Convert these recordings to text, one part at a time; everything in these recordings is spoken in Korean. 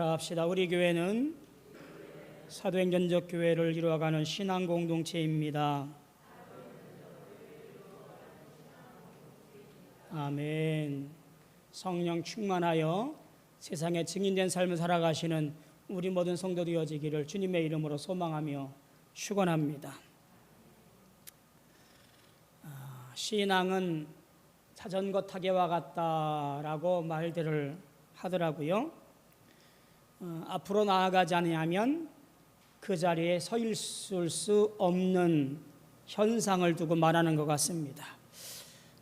합시다. 우리 교회는 사도행전적 교회를 이루어가는 신앙 공동체입니다. 아멘. 성령 충만하여 세상에 증인된 삶을 살아가시는 우리 모든 성도 되어지기를 주님의 이름으로 소망하며 축원합니다. 신앙은 자전거 타기와 같다라고 말들을 하더라고요. 앞으로 나아가지 않으면 그 자리에 서 있을 수 없는 현상을 두고 말하는 것 같습니다.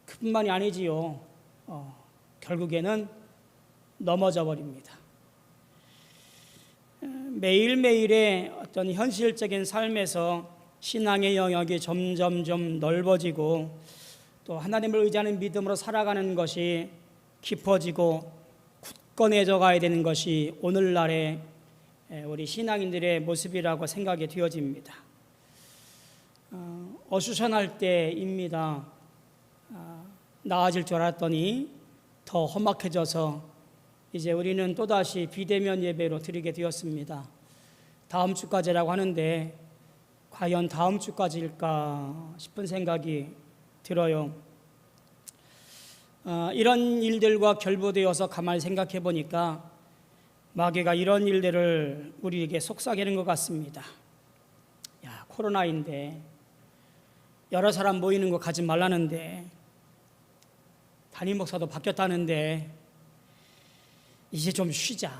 그뿐만이 아니지요. 결국에는 넘어져 버립니다. 매일매일의 어떤 현실적인 삶에서 신앙의 영역이 점점 넓어지고 또 하나님을 의지하는 믿음으로 살아가는 것이 깊어지고 굳건해져 가야 되는 것이 오늘날의 우리 신앙인들의 모습이라고 생각이 되어집니다. 어수선할 때입니다. 나아질 줄 알았더니 더 험악해져서 이제 우리는 또다시 비대면 예배로 드리게 되었습니다. 다음 주까지라고 하는데 과연 다음 주까지일까 싶은 생각이 들어요. 이런 일들과 결부되어서 가만히 생각해 보니까 마귀가 이런 일들을 우리에게 속삭이는 것 같습니다. 야, 코로나인데 여러 사람 모이는 거 가지 말라는데 담임 목사도 바뀌었다는데 이제 좀 쉬자.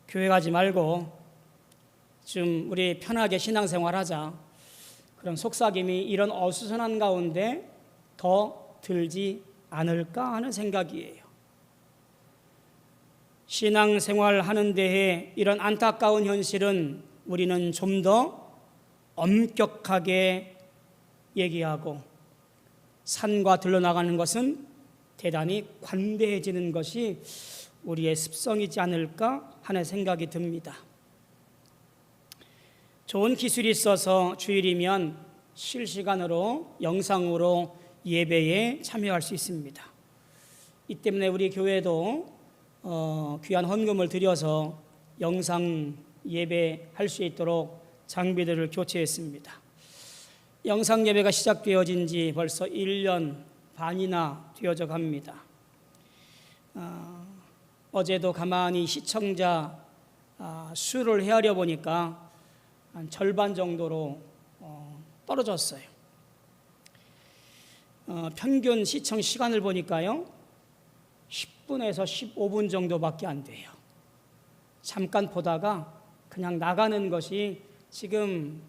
교회 가지 말고 좀 우리 편하게 신앙생활하자. 그런 속삭임이 이런 어수선한 가운데 더 들지 않을까 하는 생각이에요. 신앙생활 하는 데에 이런 안타까운 현실은 우리는 좀 더 엄격하게 얘기하고 산과 들러나가는 것은 대단히 관대해지는 것이 우리의 습성이지 않을까 하는 생각이 듭니다. 좋은 기술이 있어서 주일이면 실시간으로 영상으로 예배에 참여할 수 있습니다. 이 때문에 우리 교회도 귀한 헌금을 들여서 영상 예배할 수 있도록 장비들을 교체했습니다. 영상 예배가 시작되어진 지 벌써 1년 반이나 되어져 갑니다. 어제도 가만히 시청자 수를 헤아려 보니까 한 절반 정도로 떨어졌어요. 평균 시청 시간을 보니까요 10분에서 15분 정도밖에 안 돼요. 잠깐 보다가 그냥 나가는 것이 지금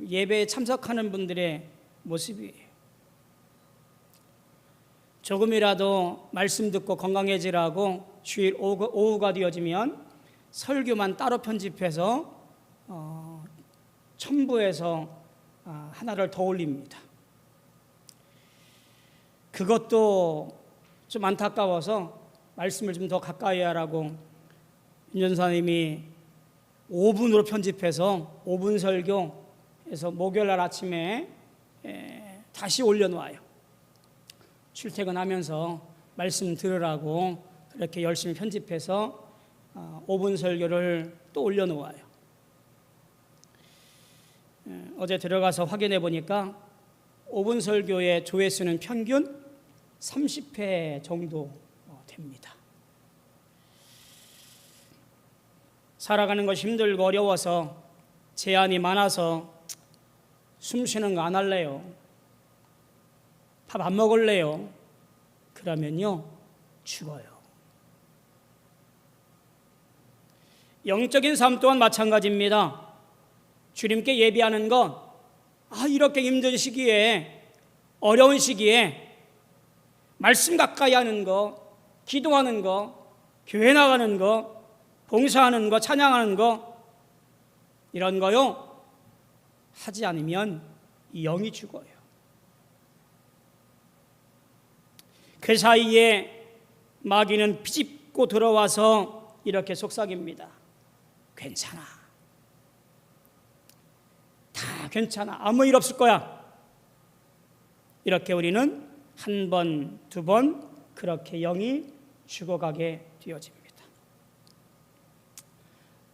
예배에 참석하는 분들의 모습이에요. 조금이라도 말씀 듣고 건강해지라고 주일 오후가 되어지면 설교만 따로 편집해서 첨부해서 하나를 더 올립니다. 그것도 좀 안타까워서 말씀을 좀 더 가까이 하라고 윤 전사님이 5분으로 편집해서 5분 설교해서 목요일날 아침에 다시 올려놓아요. 출퇴근하면서 말씀 들으라고 그렇게 열심히 편집해서 5분 설교를 또 올려놓아요. 어제 들어가서 확인해 보니까 5분 설교의 조회수는 평균 30회 정도 됩니다. 살아가는 것이 힘들고 어려워서 제한이 많아서 숨 쉬는 거 안 할래요. 밥 안 먹을래요. 그러면요 죽어요. 영적인 삶 또한 마찬가지입니다. 주님께 예배하는 건 이렇게 힘든 시기에 어려운 시기에 말씀 가까이 하는 거, 기도하는 거, 교회 나가는 거, 봉사하는 거, 찬양하는 거 이런 거요 하지 않으면 영이 죽어요. 그 사이에 마귀는 비집고 들어와서 이렇게 속삭입니다. 괜찮아. 다 괜찮아. 아무 일 없을 거야. 이렇게 우리는 한 번, 두 번 그렇게 영이 죽어가게 되어집니다.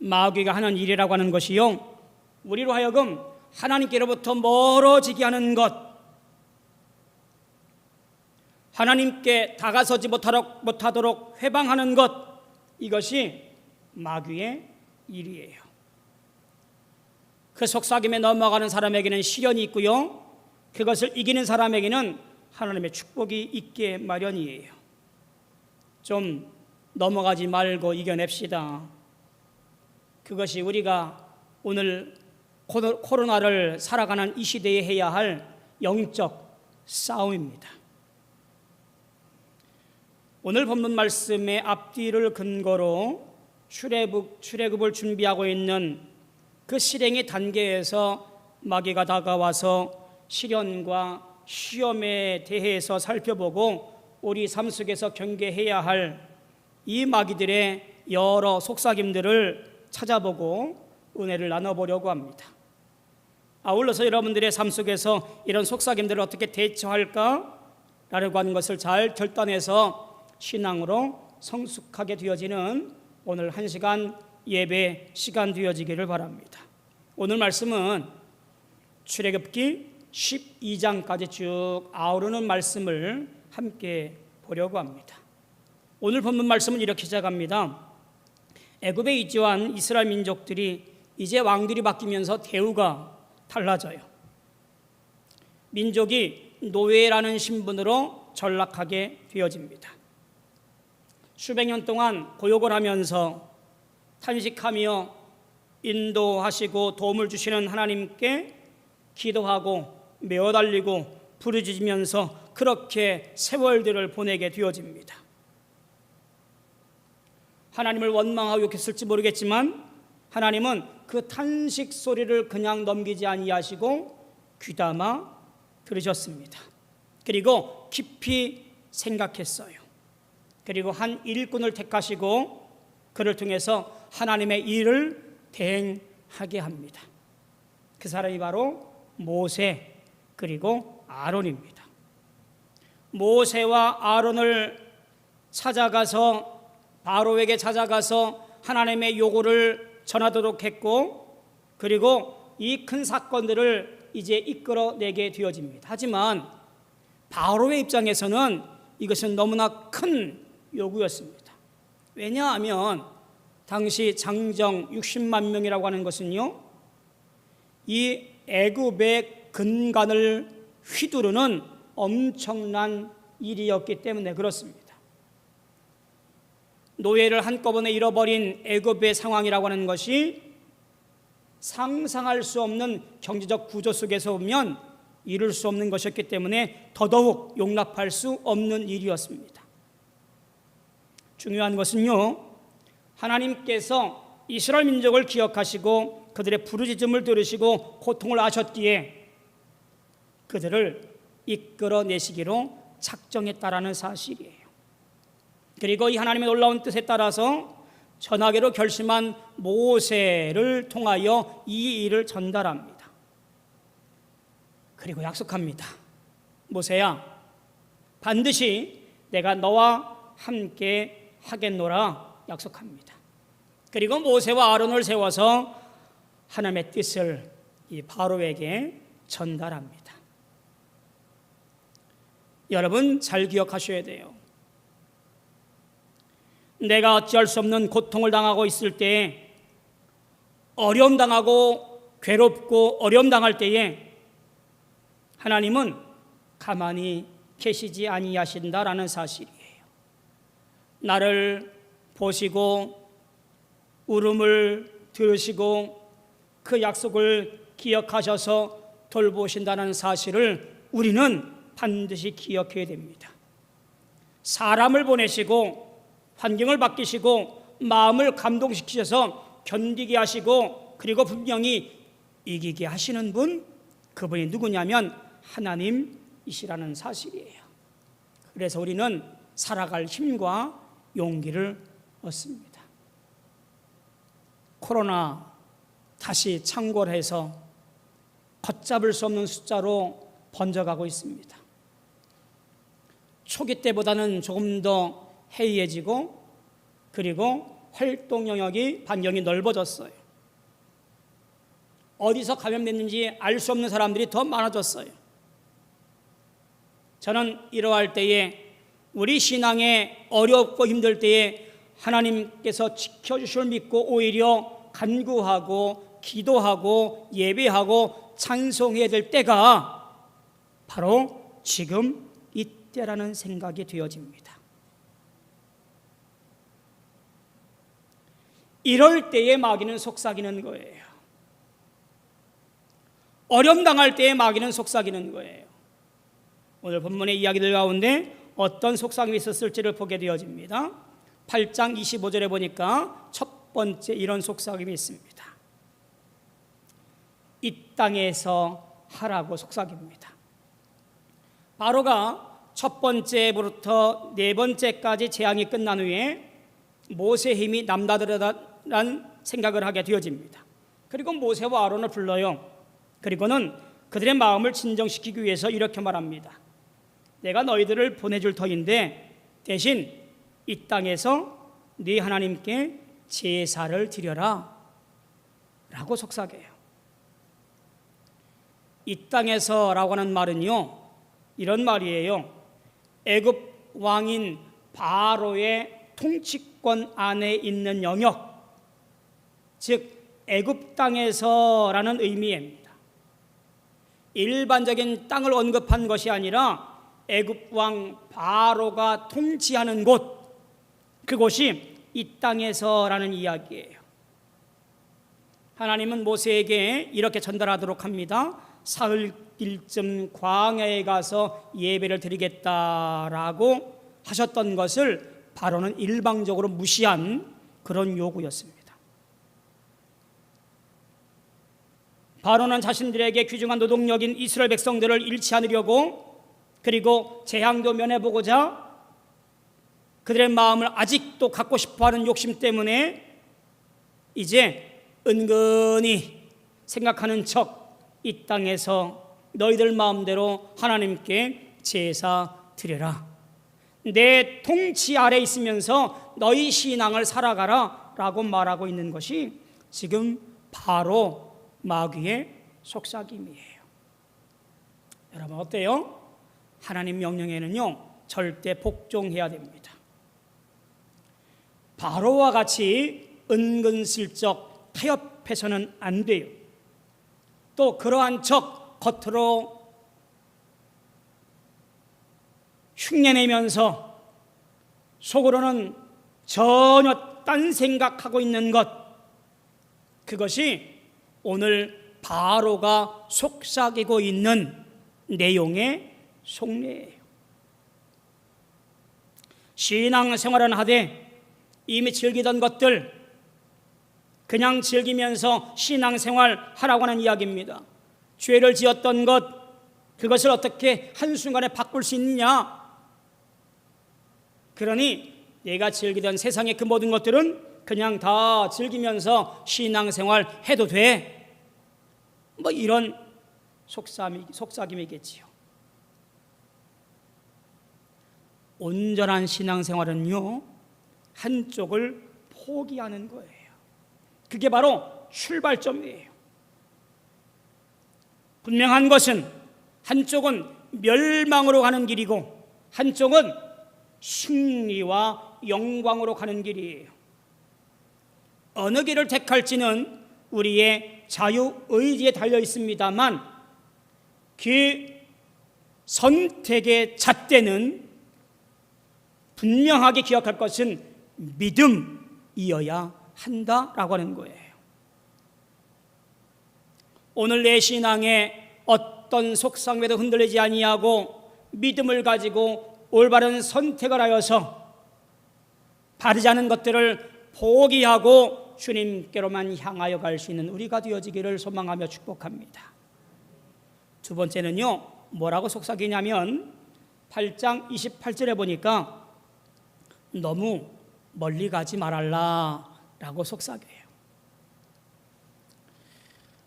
마귀가 하는 일이라고 하는 것이요, 우리로 하여금 하나님께로부터 멀어지게 하는 것, 하나님께 다가서지 못하도록 회방하는 것, 이것이 마귀의 일이에요. 그 속삭임에 넘어가는 사람에게는 시련이 있고요, 그것을 이기는 사람에게는 하나님의 축복이 있게 마련이에요. 좀 넘어가지 말고 이겨냅시다. 그것이 우리가 오늘 코로나를 살아가는 이 시대에 해야 할 영적 싸움입니다. 오늘 본문 말씀의 앞뒤를 근거로 출애굽을 준비하고 있는 그 실행의 단계에서 마귀가 다가와서 시련과 시험에 대해서 살펴보고 우리 삶 속에서 경계해야 할 이 마귀들의 여러 속삭임들을 찾아보고 은혜를 나눠보려고 합니다. 아울러서 여러분들의 삶 속에서 이런 속삭임들을 어떻게 대처할까라고 하는 것을 잘 결단해서 신앙으로 성숙하게 되어지는 오늘 1시간 예배 시간 되어지기를 바랍니다. 오늘 말씀은 출애굽기 12장까지 쭉 아우르는 말씀을 함께 보려고 합니다. 오늘 본문 말씀은 이렇게 시작합니다. 애굽에 이주한 이스라엘 민족들이 이제 왕들이 바뀌면서 대우가 달라져요. 민족이 노예라는 신분으로 전락하게 되어집니다. 수백 년 동안 고역을 하면서 탄식하며 인도하시고 도움을 주시는 하나님께 기도하고 메어달리고 부르짖으면서 그렇게 세월들을 보내게 되어집니다. 하나님을 원망하고 욕했을지 모르겠지만 하나님은 그 탄식 소리를 그냥 넘기지 아니하시고 귀담아 들으셨습니다. 그리고 깊이 생각했어요. 그리고 한 일꾼을 택하시고 그를 통해서 하나님의 일을 대행하게 합니다. 그 사람이 바로 모세 그리고 아론입니다. 모세와 아론을 찾아가서 바로에게 찾아가서 하나님의 요구를 전하도록 했고, 그리고 이 큰 사건들을 이제 이끌어내게 되어집니다. 하지만 바로의 입장에서는 이것은 너무나 큰 요구였습니다. 왜냐하면 당시 장정 60만 명이라고 하는 것은요, 이 애굽의 근간을 휘두르는 엄청난 일이었기 때문에 그렇습니다. 노예를 한꺼번에 잃어버린 애굽의 상황이라고 하는 것이 상상할 수 없는 경제적 구조 속에서 보면 이룰 수 없는 것이었기 때문에 더더욱 용납할 수 없는 일이었습니다. 중요한 것은요, 하나님께서 이스라엘 민족을 기억하시고 그들의 부르짖음을 들으시고 고통을 아셨기에 그들을 이끌어내시기로 작정했다라는 사실이에요. 그리고 이 하나님의 놀라운 뜻에 따라서 전하기로 결심한 모세를 통하여 이 일을 전달합니다. 그리고 약속합니다. 모세야, 반드시 내가 너와 함께 하겠노라 약속합니다. 그리고 모세와 아론을 세워서 하나님의 뜻을 이 바로에게 전달합니다. 여러분 잘 기억하셔야 돼요. 내가 어찌할 수 없는 고통을 당하고 있을 때에, 어려움 당하고 괴롭고 어려움 당할 때에 하나님은 가만히 계시지 아니하신다라는 사실이에요. 나를 보시고 울음을 들으시고 그 약속을 기억하셔서 돌보신다는 사실을 우리는 반드시 기억해야 됩니다. 사람을 보내시고 환경을 바뀌시고 마음을 감동시키셔서 견디게 하시고 그리고 분명히 이기게 하시는 분, 그분이 누구냐면 하나님이시라는 사실이에요. 그래서 우리는 살아갈 힘과 용기를 얻습니다. 코로나 다시 창궐해서 걷잡을 수 없는 숫자로 번져가고 있습니다. 초기 때보다는 조금 더 해이해지고 그리고 활동 영역이 반경이 넓어졌어요. 어디서 감염됐는지 알 수 없는 사람들이 더 많아졌어요. 저는 이러할 때에 우리 신앙에 어렵고 힘들 때에 하나님께서 지켜주실 믿고 오히려 간구하고 기도하고 예배하고 찬송해야 될 때가 바로 지금 이때라는 생각이 되어집니다. 이럴 때에 마귀는 속삭이는 거예요. 어려움 당할 때에 마귀는 속삭이는 거예요. 오늘 본문의 이야기들 가운데 어떤 속삭임이 있었을지를 보게 되어집니다. 8장 25절에 보니까 첫 번째 이런 속삭임이 있습니다. 이 땅에서 하라고 속삭입니다. 바로가 첫 번째부터 네 번째까지 재앙이 끝난 후에 모세의 힘이 남다르다는 생각을 하게 되어집니다. 그리고 모세와 아론을 불러요. 그리고는 그들의 마음을 진정시키기 위해서 이렇게 말합니다. 내가 너희들을 보내줄 터인데 대신 이 땅에서 네 하나님께 제사를 드려라 라고 속삭여요. 이 땅에서 라고 하는 말은요, 이런 말이에요. 애굽 왕인 바로의 통치권 안에 있는 영역, 즉 애굽 땅에서라는 의미입니다. 일반적인 땅을 언급한 것이 아니라 애굽 왕 바로가 통치하는 곳, 그곳이 이 땅에서라는 이야기예요. 하나님은 모세에게 이렇게 전달하도록 합니다. 사흘길쯤 광야에 가서 예배를 드리겠다라고 하셨던 것을 바로는 일방적으로 무시한 그런 요구였습니다. 바로는 자신들에게 귀중한 노동력인 이스라엘 백성들을 잃지 않으려고, 그리고 재앙도 면해보고자 그들의 마음을 아직도 갖고 싶어하는 욕심 때문에 이제 은근히 생각하는 척 이 땅에서 너희들 마음대로 하나님께 제사 드려라, 내 통치 아래 있으면서 너희 신앙을 살아가라 라고 말하고 있는 것이 지금 바로 마귀의 속삭임이에요. 여러분 어때요? 하나님 명령에는요 절대 복종해야 됩니다. 바로와 같이 은근슬쩍 타협해서는 안 돼요. 또 그러한 척 겉으로 흉내내면서 속으로는 전혀 딴 생각하고 있는 것, 그것이 오늘 바로가 속삭이고 있는 내용의 속내예요. 신앙생활은 하되 이미 즐기던 것들 그냥 즐기면서 신앙생활 하라고 하는 이야기입니다. 죄를 지었던 것, 그것을 어떻게 한순간에 바꿀 수 있느냐? 그러니 내가 즐기던 세상의 그 모든 것들은 그냥 다 즐기면서 신앙생활 해도 돼, 뭐 이런 속삭임이겠지요. 온전한 신앙생활은요 한쪽을 포기하는 거예요. 그게 바로 출발점이에요. 분명한 것은 한쪽은 멸망으로 가는 길이고 한쪽은 승리와 영광으로 가는 길이에요. 어느 길을 택할지는 우리의 자유의지에 달려 있습니다만 그 선택의 잣대는 분명하게 기억할 것은 믿음이어야 한다라고 하는 거예요. 오늘 내 신앙에 어떤 속삭임에도 흔들리지 아니하고 믿음을 가지고 올바른 선택을 하여서 바르지 않은 것들을 포기하고 주님께로만 향하여 갈 수 있는 우리가 되어지기를 소망하며 축복합니다. 두 번째는요, 뭐라고 속삭이냐면 8장 28절에 보니까 너무 멀리 가지 말아라 라고 속삭여요.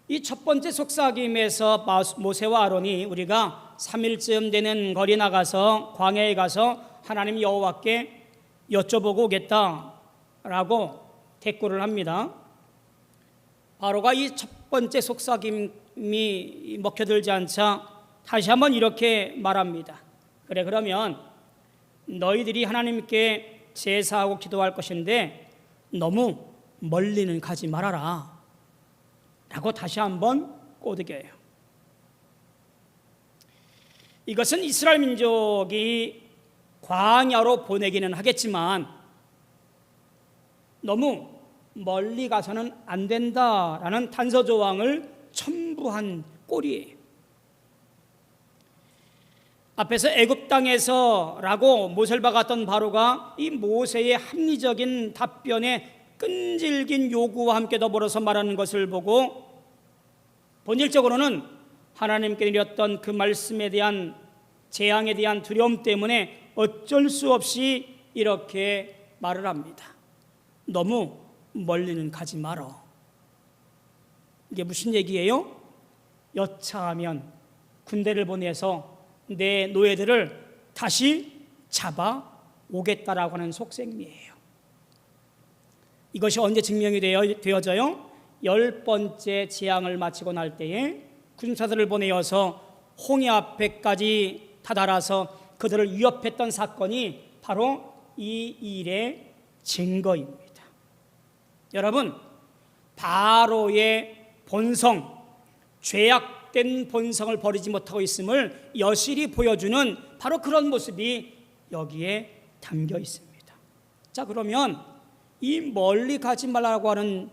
이 첫 번째 속삭임에서 모세와 아론이 우리가 3일쯤 되는 거리 나가서 광야에 가서 하나님 여호와께 여쭤보고 오겠다라고 대꾸를 합니다. 바로가 이 첫 번째 속삭임이 먹혀들지 않자 다시 한번 이렇게 말합니다. 그래, 그러면 너희들이 하나님께 제사하고 기도할 것인데 너무 멀리는 가지 말아라 라고 다시 한번 꼬드겨요. 이것은 이스라엘 민족이 광야로 보내기는 하겠지만 너무 멀리 가서는 안 된다라는 단서 조항을 첨부한 꼴이에요. 앞에서 애굽 땅에서라고 모세를 박았던 바로가 이 모세의 합리적인 답변에 끈질긴 요구와 함께 더불어서 말하는 것을 보고 본질적으로는 하나님께 드렸던 그 말씀에 대한 재앙에 대한 두려움 때문에 어쩔 수 없이 이렇게 말을 합니다. 너무 멀리는 가지 말어. 이게 무슨 얘기예요? 여차하면 군대를 보내서 내 노예들을 다시 잡아 오겠다라고 하는 속셈이에요. 이것이 언제 증명이 되어져요? 10번째 재앙을 마치고 날 때에 군사들을 보내어서 홍해 앞에까지 다다라서 그들을 위협했던 사건이 바로 이 일의 증거입니다. 여러분, 바로의 본성, 죄악된 본성을 버리지 못하고 있음을 여실히 보여주는 바로 그런 모습이 여기에 담겨 있습니다. 자, 그러면 이 멀리 가지 말라고 하는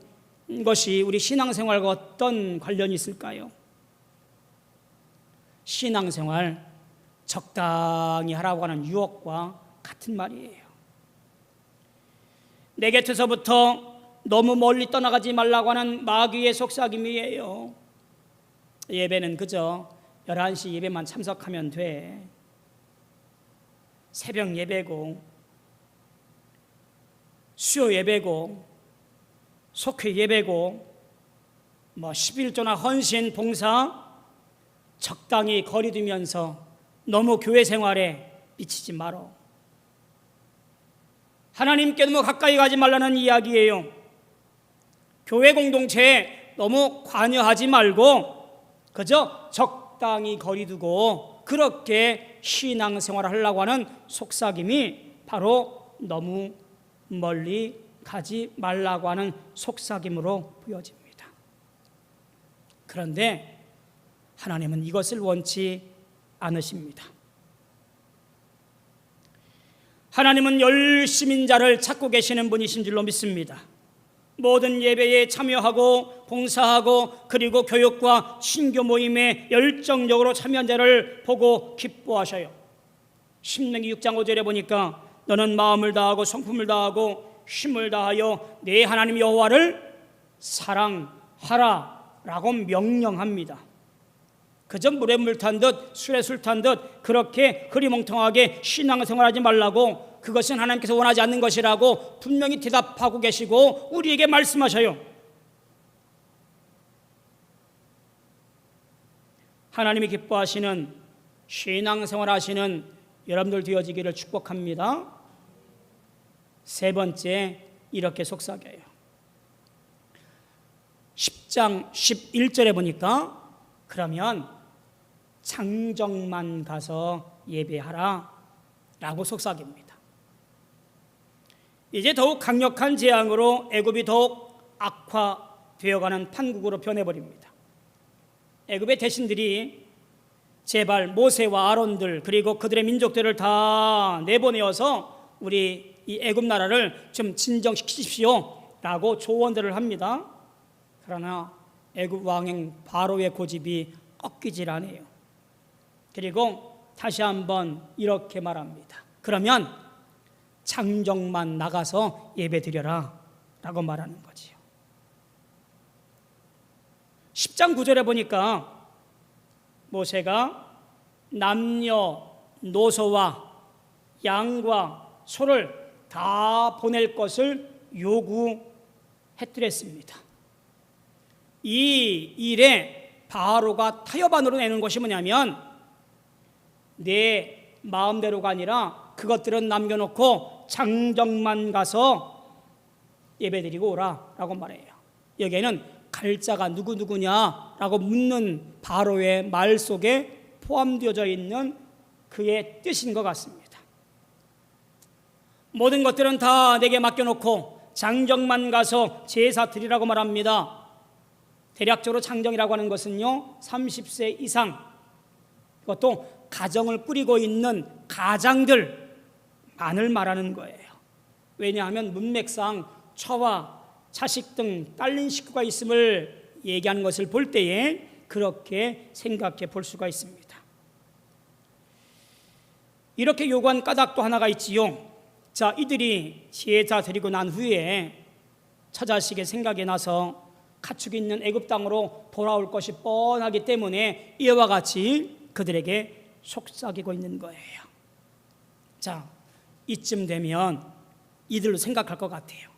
것이 우리 신앙생활과 어떤 관련이 있을까요? 신앙생활 적당히 하라고 하는 유혹과 같은 말이에요. 내 곁에서부터 너무 멀리 떠나가지 말라고 하는 마귀의 속삭임이에요. 예배는 그저 11시 예배만 참석하면 돼. 새벽 예배고 수요 예배고 속회 예배고 11조나 헌신 봉사 적당히 거리두면서 너무 교회 생활에 미치지 말어. 하나님께 너무 가까이 가지 말라는 이야기예요. 교회 공동체에 너무 관여하지 말고 그저 적당히 거리두고 그렇게 신앙생활을 하려고 하는 속삭임이 바로 너무 멀리 가지 말라고 하는 속삭임으로 보여집니다. 그런데 하나님은 이것을 원치 않으십니다. 하나님은 열심인 자를 찾고 계시는 분이신 줄로 믿습니다. 모든 예배에 참여하고 봉사하고 그리고 교육과 신교 모임에 열정적으로 참여한 자를 보고 기뻐하셔요. 신명기 6장 5절에 보니까 너는 마음을 다하고 성품을 다하고 힘을 다하여 내 하나님 여호와를 사랑하라 라고 명령합니다. 그저 물에 물 탄 듯 술에 술 탄 듯 그렇게 흐리멍텅하게 신앙생활하지 말라고, 그것은 하나님께서 원하지 않는 것이라고 분명히 대답하고 계시고 우리에게 말씀하셔요. 하나님이 기뻐하시는 신앙생활 하시는 여러분들 되어지기를 축복합니다. 세 번째, 이렇게 속삭여요. 10장 11절에 보니까 그러면 장정만 가서 예배하라 라고 속삭입니다. 이제 더욱 강력한 재앙으로 애굽이 더욱 악화되어가는 판국으로 변해버립니다. 애굽의 대신들이 제발 모세와 아론들 그리고 그들의 민족들을 다 내보내어서 우리 이 애굽 나라를 좀 진정시키십시오 라고 조언들을 합니다. 그러나 애굽 왕인 바로의 고집이 꺾이질 않아요. 그리고 다시 한번 이렇게 말합니다. 그러면 장정만 나가서 예배드려라 라고 말하는 거지요. 10장 9절에 보니까 모세가 남녀 노소와 양과 소를 다 보낼 것을 요구했더랬습니다. 이 일에 바로가 타협안으로 내는 것이 뭐냐면 내 마음대로가 아니라 그것들은 남겨놓고 장정만 가서 예배드리고 오라라고 말해요. 여기에는 갈 자가 누구냐라고 묻는 바로의 말 속에 포함되어져 있는 그의 뜻인 것 같습니다. 모든 것들은 다 내게 맡겨놓고 장정만 가서 제사 드리라고 말합니다. 대략적으로 장정이라고 하는 것은요, 30세 이상, 그것도 가정을 꾸리고 있는 가장들만을 말하는 거예요. 왜냐하면 문맥상 처와 자식 등 딸린 식구가 있음을 얘기하는 것을 볼 때에 그렇게 생각해 볼 수가 있습니다. 이렇게 요구한 까닭도 하나가 있지요. 자, 이들이 제사 드리고 난 후에 처자식의 생각이 나서 가축이 있는 애굽 땅으로 돌아올 것이 뻔하기 때문에 이와 같이 그들에게 속삭이고 있는 거예요. 자, 이쯤 되면 이들로 생각할 것 같아요.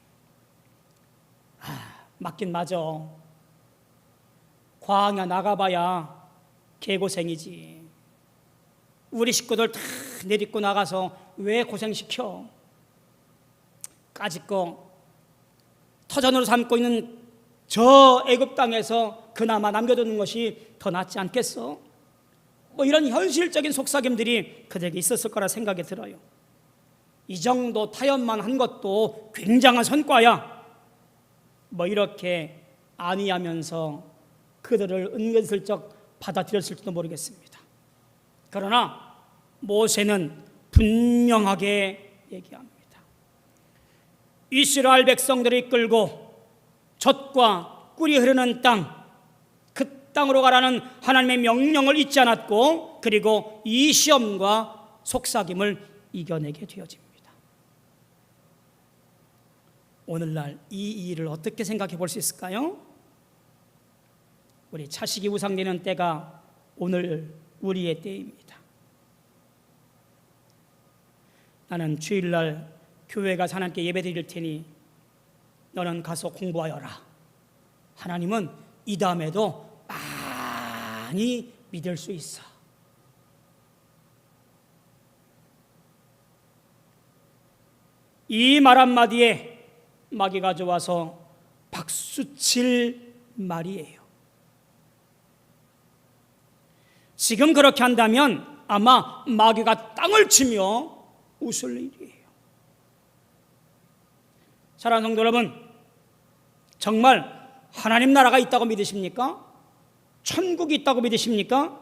맞긴 맞아. 광야 나가봐야 개고생이지. 우리 식구들 다 내딛고 나가서 왜 고생시켜? 까짓 거 터전으로 삼고 있는 저 애굽 땅에서 그나마 남겨두는 것이 더 낫지 않겠어? 뭐 이런 현실적인 속삭임들이 그들에게 있었을 거라 생각이 들어요. 이 정도 타협만 한 것도 굉장한 성과야. 뭐 이렇게 안위하면서 그들을 은근슬쩍 받아들였을지도 모르겠습니다. 그러나 모세는 분명하게 얘기합니다. 이스라엘 백성들을 이끌고 젖과 꿀이 흐르는 땅, 그 땅으로 가라는 하나님의 명령을 잊지 않았고, 그리고 이 시험과 속삭임을 이겨내게 되어집니다. 오늘날 이 일을 어떻게 생각해 볼 수 있을까요? 우리 차식이 우상되는 때가 오늘 우리의 때입니다. 나는 주일날 교회 가서 하나님께 예배 드릴 테니 너는 가서 공부하여라. 하나님은 이 다음에도 많이 믿을 수 있어. 이 말 한마디에 마귀가 좋아서 박수칠 말이에요. 지금 그렇게 한다면 아마 마귀가 땅을 치며 웃을 일이에요. 사랑하는 성도 여러분, 정말 하나님 나라가 있다고 믿으십니까? 천국이 있다고 믿으십니까?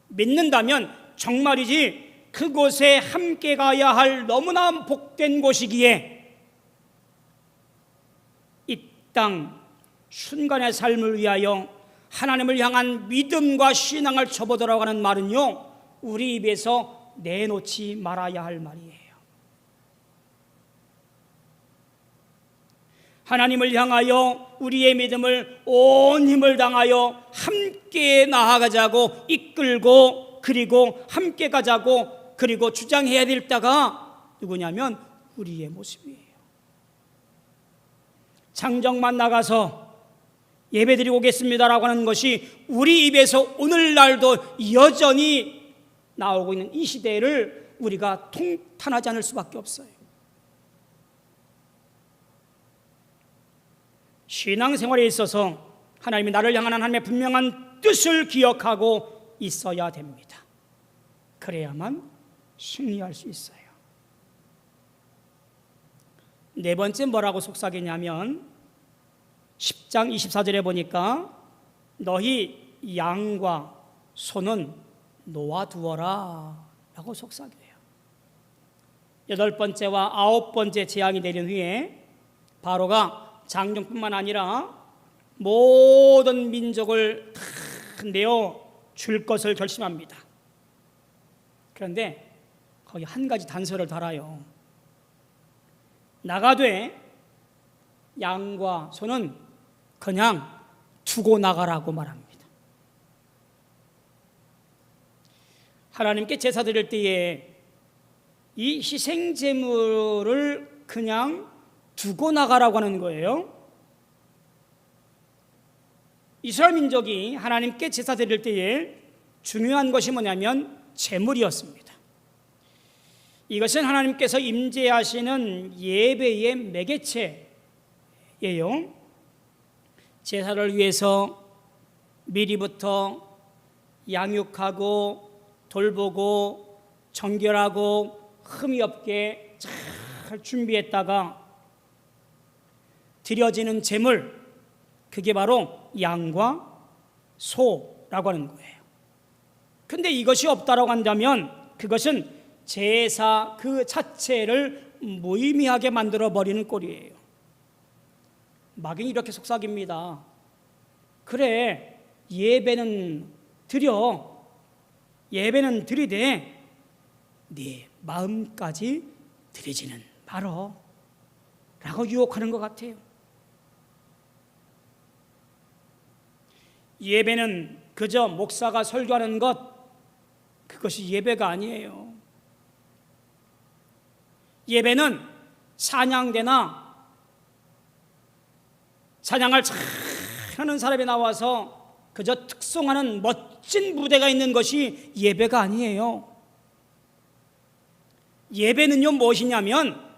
믿는다면 정말이지 그곳에 함께 가야 할 너무나 복된 곳이기에 이 땅 순간의 삶을 위하여 하나님을 향한 믿음과 신앙을 접어들어가고 하는 말은요, 우리 입에서 내놓지 말아야 할 말이에요. 하나님을 향하여 우리의 믿음을 온 힘을 당하여 함께 나아가자고 이끌고, 그리고 함께 가자고, 그리고 주장해야 될 때가 누구냐면 우리의 모습이에요. 장정만 나가서 예배드리고 오겠습니다라고 하는 것이 우리 입에서 오늘날도 여전히 나오고 있는 이 시대를 우리가 통탄하지 않을 수밖에 없어요. 신앙생활에 있어서 하나님이 나를 향한 하나님의 분명한 뜻을 기억하고 있어야 됩니다. 그래야만 승리할 수 있어요. 네 번째 뭐라고 속삭이냐면 10장 24절에 보니까 너희 양과 소는 놓아두어라 라고 속삭여요. 8번째와 9번째 재앙이 내린 후에 바로가 장정뿐만 아니라 모든 민족을 다 내어줄 것을 결심합니다. 그런데 거기 한 가지 단서를 달아요. 나가되 양과 소는 그냥 두고 나가라고 말합니다. 하나님께 제사 드릴 때에 이 희생 제물을 그냥 두고 나가라고 하는 거예요. 이스라엘 민족이 하나님께 제사 드릴 때에 중요한 것이 뭐냐면 제물이었습니다. 이것은 하나님께서 임재하시는 예배의 매개체였어요. 제사를 위해서 미리부터 양육하고 돌보고 정결하고 흠이 없게 잘 준비했다가 드려지는 제물, 그게 바로 양과 소라고 하는 거예요. 근데 이것이 없다라고 한다면 그것은 제사 그 자체를 무의미하게 만들어 버리는 꼴이에요. 마귀는 이렇게 속삭입니다. 그래, 예배는 드리되 네 마음까지 드리지는 말어 라고 유혹하는 것 같아요. 예배는 그저 목사가 설교하는 것, 그것이 예배가 아니에요. 예배는 찬양대나 찬양을 잘하는 사람이 나와서 그저 특송하는 멋진 무대가 있는 것이 예배가 아니에요. 예배는요 무엇이냐면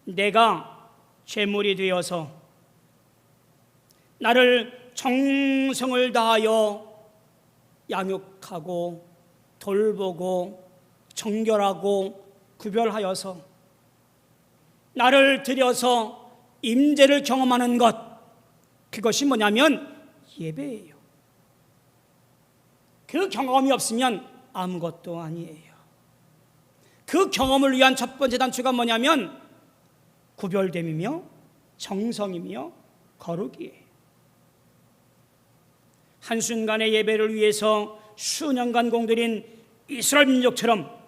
내가 제물이 되어서 나를 정성을 다하여 양육하고 돌보고 정결하고 구별하여서 나를 들여서 임재를 경험하는 것, 그것이 뭐냐면 예배예요. 그 경험이 없으면 아무것도 아니에요. 그 경험을 위한 첫 번째 단추가 뭐냐면 구별됨이며 정성이며 거룩이에요. 한순간의 예배를 위해서 수년간 공들인 이스라엘 민족처럼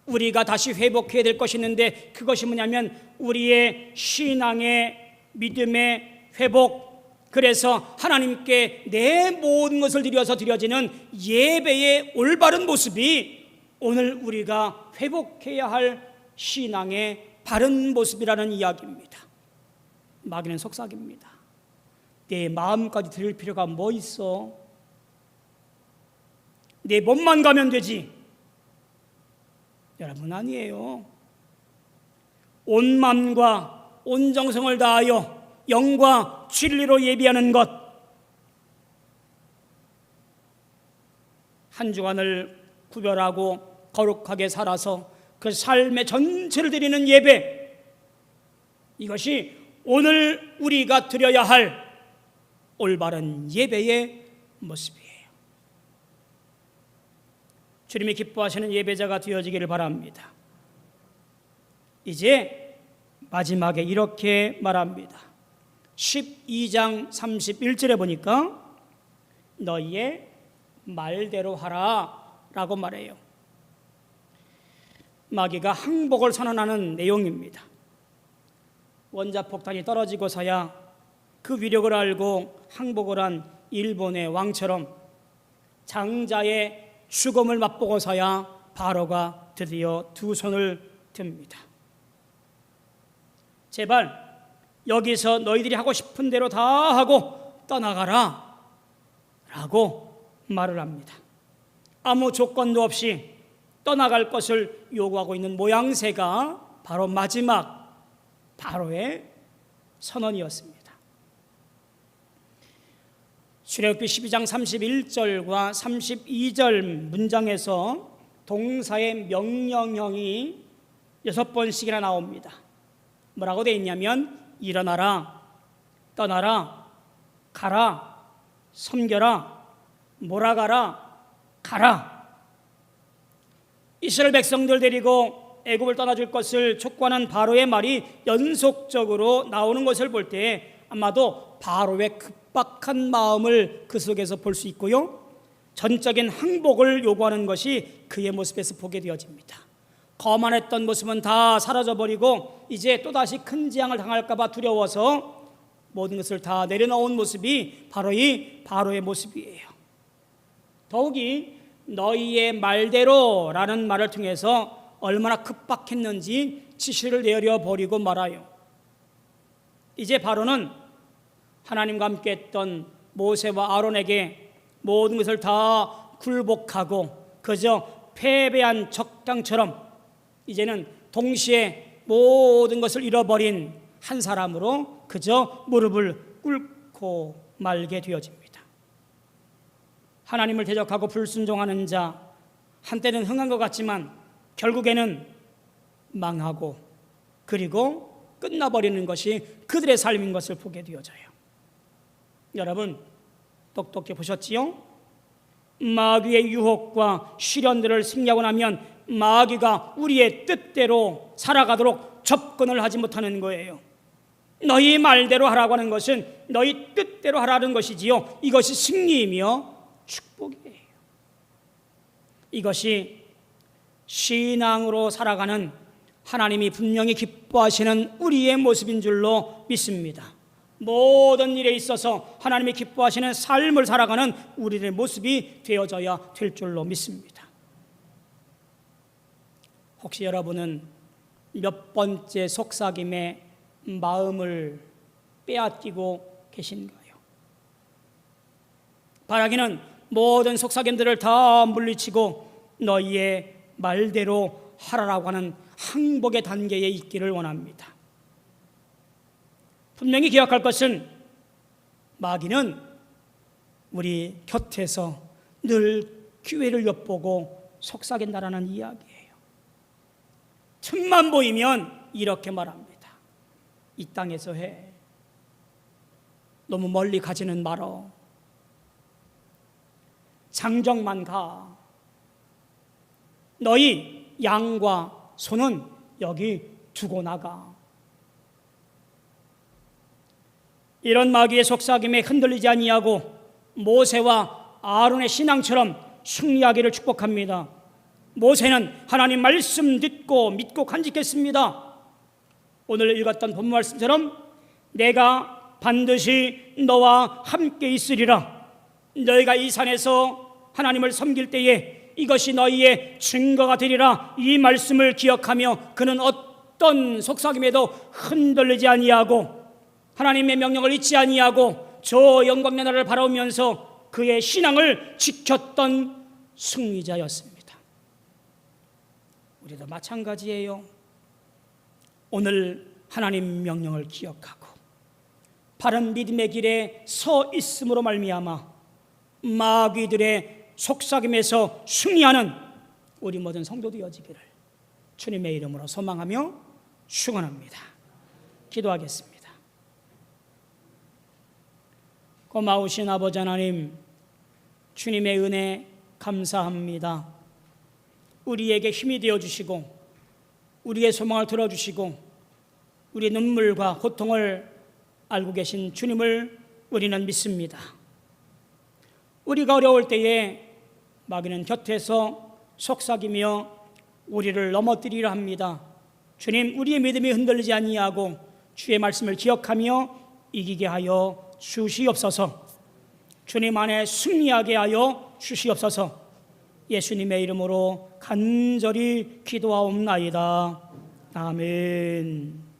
우리가 다시 회복해야 될 것이 있는데, 그것이 뭐냐면 우리의 신앙의 믿음의 회복, 그래서 하나님께 내 모든 것을 드려서 드려지는 예배의 올바른 모습이 오늘 우리가 회복해야 할 신앙의 바른 모습이라는 이야기입니다. 마귀는 속삭입니다. 내 마음까지 드릴 필요가 뭐 있어? 내 몸만 가면 되지. 여러분, 아니에요. 온 마음과 온 정성을 다하여 영과 진리로 예비하는 것, 한 주간을 구별하고 거룩하게 살아서 그 삶의 전체를 드리는 예배, 이것이 오늘 우리가 드려야 할 올바른 예배의 모습이에요. 주님이 기뻐하시는 예배자가 되어지기를 바랍니다. 이제 마지막에 이렇게 말합니다. 12장 31절에 보니까 너희의 말대로 하라 라고 말해요. 마귀가 항복을 선언하는 내용입니다. 원자폭탄이 떨어지고서야 그 위력을 알고 항복을 한 일본의 왕처럼 장자의 죽음을 맛보고서야 바로가 드디어 두 손을 듭니다. 제발 여기서 너희들이 하고 싶은 대로 다 하고 떠나가라 라고 말을 합니다. 아무 조건도 없이 떠나갈 것을 요구하고 있는 모양새가 바로 마지막 바로의 선언이었습니다. 출애굽기 12장 31절과 32절 문장에서 동사의 명령형이 6번씩이나 나옵니다. 뭐라고 되어 있냐면 일어나라, 떠나라, 가라, 섬겨라, 몰아가라, 가라. 이스라엘 백성들 데리고 애굽을 떠나줄 것을 촉구하는 바로의 말이 연속적으로 나오는 것을 볼 때 아마도 바로의 급박한 마음을 그 속에서 볼 수 있고요, 전적인 항복을 요구하는 것이 그의 모습에서 보게 되어집니다. 거만했던 모습은 다 사라져버리고 이제 또다시 큰 재앙을 당할까 봐 두려워서 모든 것을 다 내려놓은 모습이 바로 이 바로의 모습이에요. 더욱이 너희의 말대로라는 말을 통해서 얼마나 급박했는지 지시를 내려버리고 말아요. 이제 바로는 하나님과 함께 했던 모세와 아론에게 모든 것을 다 굴복하고 그저 패배한 적장처럼 이제는 동시에 모든 것을 잃어버린 한 사람으로 그저 무릎을 꿇고 말게 되어집니다. 하나님을 대적하고 불순종하는 자, 한때는 흥한 것 같지만 결국에는 망하고 그리고 끝나버리는 것이 그들의 삶인 것을 보게 되어져요. 여러분 똑똑히 보셨지요? 마귀의 유혹과 시련들을 승리하고 나면 마귀가 우리의 뜻대로 살아가도록 접근을 하지 못하는 거예요. 너희 말대로 하라고 하는 것은 너희 뜻대로 하라는 것이지요. 이것이 승리이며 축복이에요. 이것이 신앙으로 살아가는 하나님이 분명히 기뻐하시는 우리의 모습인 줄로 믿습니다. 모든 일에 있어서 하나님이 기뻐하시는 삶을 살아가는 우리의 모습이 되어져야 될 줄로 믿습니다. 혹시 여러분은 몇 번째 속삭임에 마음을 빼앗기고 계신가요? 바라기는 모든 속삭임들을 다 물리치고 너희의 말대로 하라라고 하는 항복의 단계에 있기를 원합니다. 분명히 기억할 것은 마귀는 우리 곁에서 늘 기회를 엿보고 속삭인다라는 이야기예요. 틈만 보이면 이렇게 말합니다. 이 땅에서 해. 너무 멀리 가지는 말어. 장정만 가. 너희 양과 소는 여기 두고 나가. 이런 마귀의 속삭임에 흔들리지 아니하고 모세와 아론의 신앙처럼 승리하기를 축복합니다. 모세는 하나님 말씀 듣고 믿고 간직했습니다. 오늘 읽었던 본문 말씀처럼 내가 반드시 너와 함께 있으리라. 너희가 이 산에서 하나님을 섬길 때에 이것이 너희의 증거가 되리라. 이 말씀을 기억하며 그는 어떤 속삭임에도 흔들리지 아니하고 하나님의 명령을 잊지 아니하고 저 영광의 나라를 바라보면서 그의 신앙을 지켰던 승리자였습니다. 우리도 마찬가지예요. 오늘 하나님 명령을 기억하고 바른 믿음의 길에 서 있음으로 말미암아 마귀들의 속삭임에서 승리하는 우리 모든 성도 되어지기를 주님의 이름으로 소망하며 축원합니다. 기도하겠습니다. 고마우신 아버지 하나님, 주님의 은혜 감사합니다. 우리에게 힘이 되어주시고 우리의 소망을 들어주시고 우리의 눈물과 고통을 알고 계신 주님을 우리는 믿습니다. 우리가 어려울 때에 마귀는 곁에서 속삭이며 우리를 넘어뜨리려 합니다. 주님, 우리의 믿음이 흔들리지 아니하고 주의 말씀을 기억하며 이기게 하여 주시옵소서. 주님 안에 승리하게 하여 주시옵소서. 예수님의 이름으로 간절히 기도하옵나이다. 아멘.